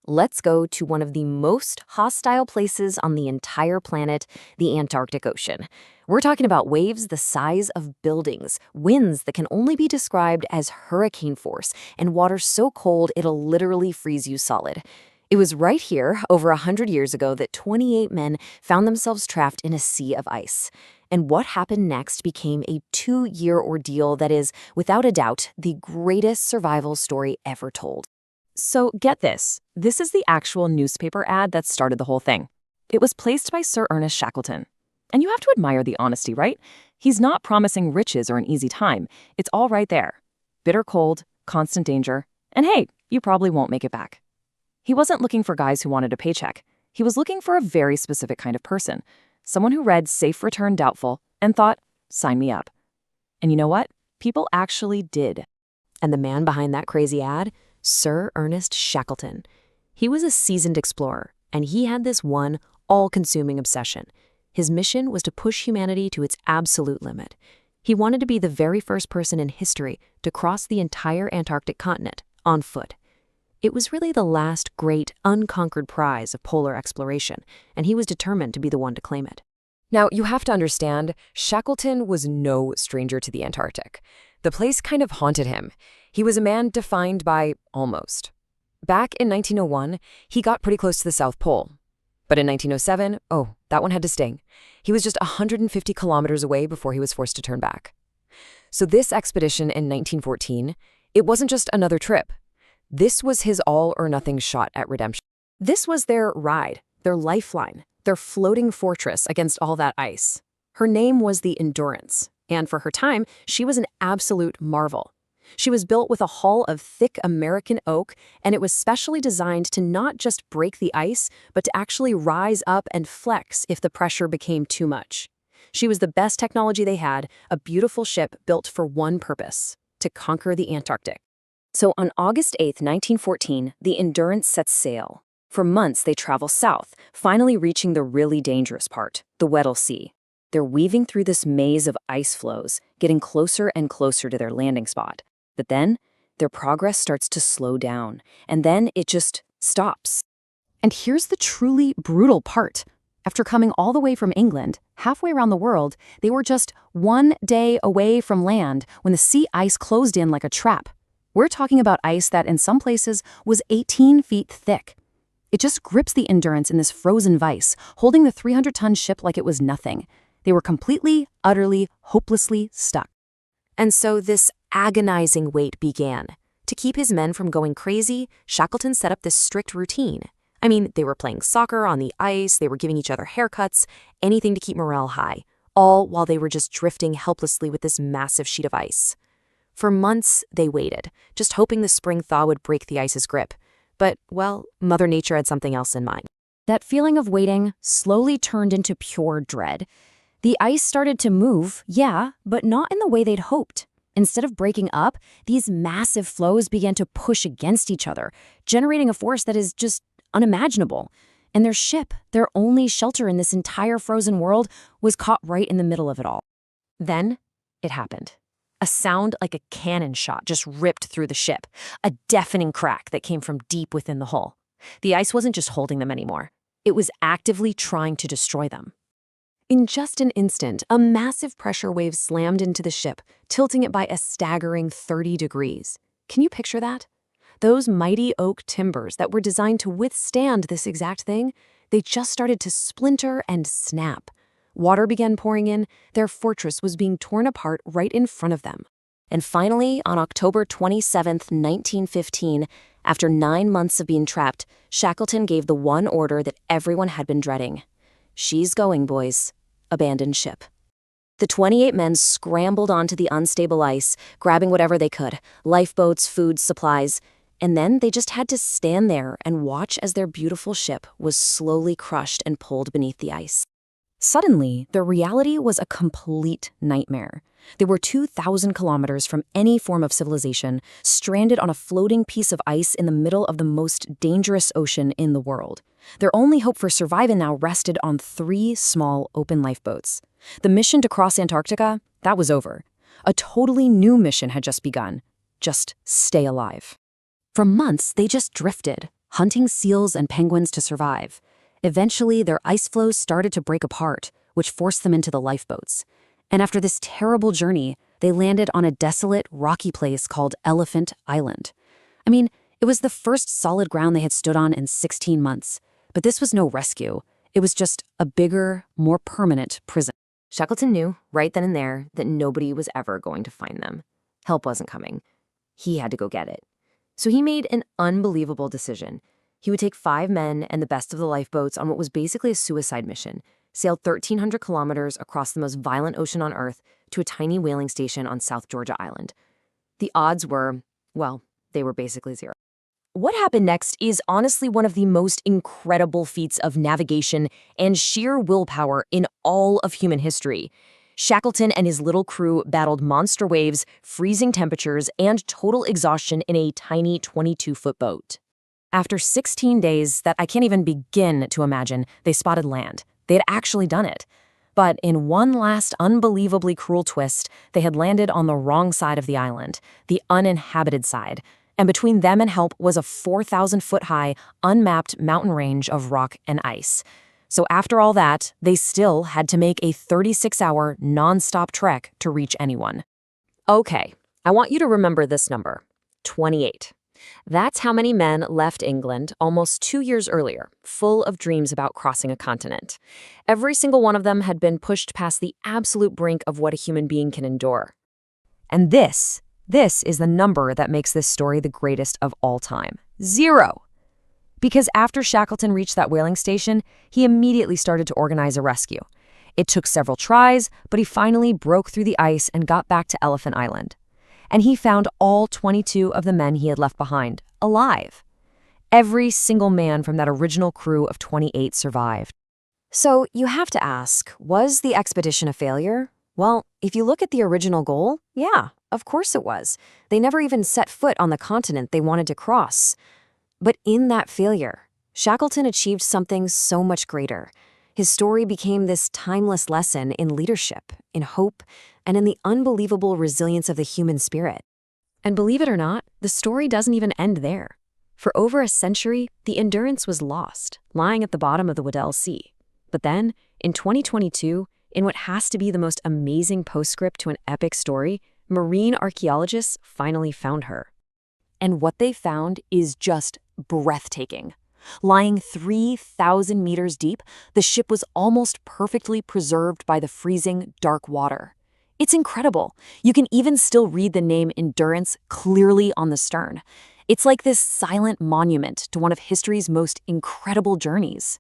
Let's go to one of the most hostile places on the entire planet, the Antarctic Ocean. We're talking about waves the size of buildings, winds that can only be described as hurricane force, and water so cold it'll literally freeze you solid. It was right here, over 100 years ago, that 28 men found themselves trapped in a sea of ice. And what happened next became a 2-year ordeal that is, without a doubt, the greatest survival story ever told. So get this. This is the actual newspaper ad that started the whole thing. It was placed by Sir Ernest Shackleton. And you have to admire the honesty, right? He's not promising riches or an easy time. It's all right there. Bitter cold, constant danger, and hey, you probably won't make it back. He wasn't looking for guys who wanted a paycheck. He was looking for a very specific kind of person. Someone who read Safe Return Doubtful and thought, sign me up. And you know what? People actually did. And the man behind that crazy ad? Sir Ernest Shackleton. He was a seasoned explorer, and he had this one all-consuming obsession. His mission was to push humanity to its absolute limit. He wanted to be the very first person in history to cross the entire Antarctic continent on foot. It was really the last great unconquered prize of polar exploration, and he was determined to be the one to claim it. Now, you have to understand, Shackleton was no stranger to the Antarctic. The place kind of haunted him. He was a man defined by almost. Back in 1901, he got pretty close to the South Pole. But in 1907, that one had to sting. He was just 150 kilometers away before he was forced to turn back. So this expedition in 1914, it wasn't just another trip. This was his all-or-nothing shot at redemption. This was their ride, their lifeline, their floating fortress against all that ice. Her name was the Endurance, and for her time, she was an absolute marvel. She was built with a hull of thick American oak, and it was specially designed to not just break the ice, but to actually rise up and flex if the pressure became too much. She was the best technology they had, a beautiful ship built for one purpose: to conquer the Antarctic. So on August 8, 1914, the Endurance sets sail. For months, they travel south, finally reaching the really dangerous part, the Weddell Sea. They're weaving through this maze of ice floes, getting closer and closer to their landing spot. But then, their progress starts to slow down, and then it just stops. And here's the truly brutal part. After coming all the way from England, halfway around the world, they were just 1 day away from land when the sea ice closed in like a trap. We're talking about ice that, in some places, was 18 feet thick. It just grips the Endurance in this frozen vice, holding the 300-ton ship like it was nothing. They were completely, utterly, hopelessly stuck. And so this agonizing wait began. To keep his men from going crazy, Shackleton set up this strict routine. I mean, they were playing soccer on the ice, they were giving each other haircuts, anything to keep morale high, all while they were just drifting helplessly with this massive sheet of ice. For months, they waited, just hoping the spring thaw would break the ice's grip. But, well, Mother Nature had something else in mind. That feeling of waiting slowly turned into pure dread. The ice started to move, yeah, but not in the way they'd hoped. Instead of breaking up, these massive floes began to push against each other, generating a force that is just unimaginable. And their ship, their only shelter in this entire frozen world, was caught right in the middle of it all. Then, it happened. A sound like a cannon shot just ripped through the ship, a deafening crack that came from deep within the hull. The ice wasn't just holding them anymore. It was actively trying to destroy them. In just an instant, a massive pressure wave slammed into the ship, tilting it by a staggering 30 degrees. Can you picture that? Those mighty oak timbers that were designed to withstand this exact thing, they just started to splinter and snap. Water began pouring in, their fortress was being torn apart right in front of them. And finally, on October 27, 1915, after 9 months of being trapped, Shackleton gave the one order that everyone had been dreading. She's going, boys. Abandon ship. The 28 men scrambled onto the unstable ice, grabbing whatever they could, lifeboats, food, supplies, and then they just had to stand there and watch as their beautiful ship was slowly crushed and pulled beneath the ice. Suddenly, their reality was a complete nightmare. They were 2,000 kilometers from any form of civilization, stranded on a floating piece of ice in the middle of the most dangerous ocean in the world. Their only hope for surviving now rested on 3 small open lifeboats. The mission to cross Antarctica, that was over. A totally new mission had just begun. Just stay alive. For months, they just drifted, hunting seals and penguins to survive. Eventually, their ice floes started to break apart, which forced them into the lifeboats. And after this terrible journey, they landed on a desolate, rocky place called Elephant Island. I mean, it was the first solid ground they had stood on in 16 months. But this was no rescue. It was just a bigger, more permanent prison. Shackleton knew, right then and there, that nobody was ever going to find them. Help wasn't coming. He had to go get it. So he made an unbelievable decision. He would take 5 men and the best of the lifeboats on what was basically a suicide mission, sail 1,300 kilometers across the most violent ocean on Earth to a tiny whaling station on South Georgia Island. The odds were, well, they were basically zero. What happened next is honestly one of the most incredible feats of navigation and sheer willpower in all of human history. Shackleton and his little crew battled monster waves, freezing temperatures, and total exhaustion in a tiny 22-foot boat. After 16 days that I can't even begin to imagine, they spotted land. They had actually done it. But in one last unbelievably cruel twist, they had landed on the wrong side of the island, the uninhabited side. And between them and help was a 4,000-foot-high, unmapped mountain range of rock and ice. So after all that, they still had to make a 36-hour, non-stop trek to reach anyone. Okay, I want you to remember this number, 28. That's how many men left England almost 2 years earlier, full of dreams about crossing a continent. Every single one of them had been pushed past the absolute brink of what a human being can endure. And this is the number that makes this story the greatest of all time. 0. Because after Shackleton reached that whaling station, he immediately started to organize a rescue. It took several tries, but he finally broke through the ice and got back to Elephant Island. And he found all 22 of the men he had left behind, alive. Every single man from that original crew of 28 survived. So you have to ask, was the expedition a failure? Well, if you look at the original goal, yeah, of course it was. They never even set foot on the continent they wanted to cross. But in that failure, Shackleton achieved something so much greater. His story became this timeless lesson in leadership, in hope, and in the unbelievable resilience of the human spirit. And believe it or not, the story doesn't even end there. For over a century, the Endurance was lost, lying at the bottom of the Weddell Sea. But then, in 2022, in what has to be the most amazing postscript to an epic story, marine archaeologists finally found her. And what they found is just breathtaking. Lying 3,000 meters deep, the ship was almost perfectly preserved by the freezing, dark water. It's incredible. You can even still read the name Endurance clearly on the stern. It's like this silent monument to one of history's most incredible journeys.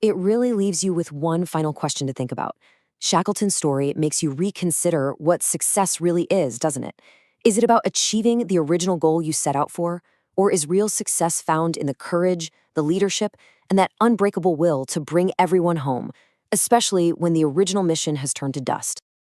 It really leaves you with one final question to think about. Shackleton's story makes you reconsider what success really is, doesn't it? Is it about achieving the original goal you set out for? Or is real success found in the courage, the leadership, and that unbreakable will to bring everyone home, especially when the original mission has turned to dust?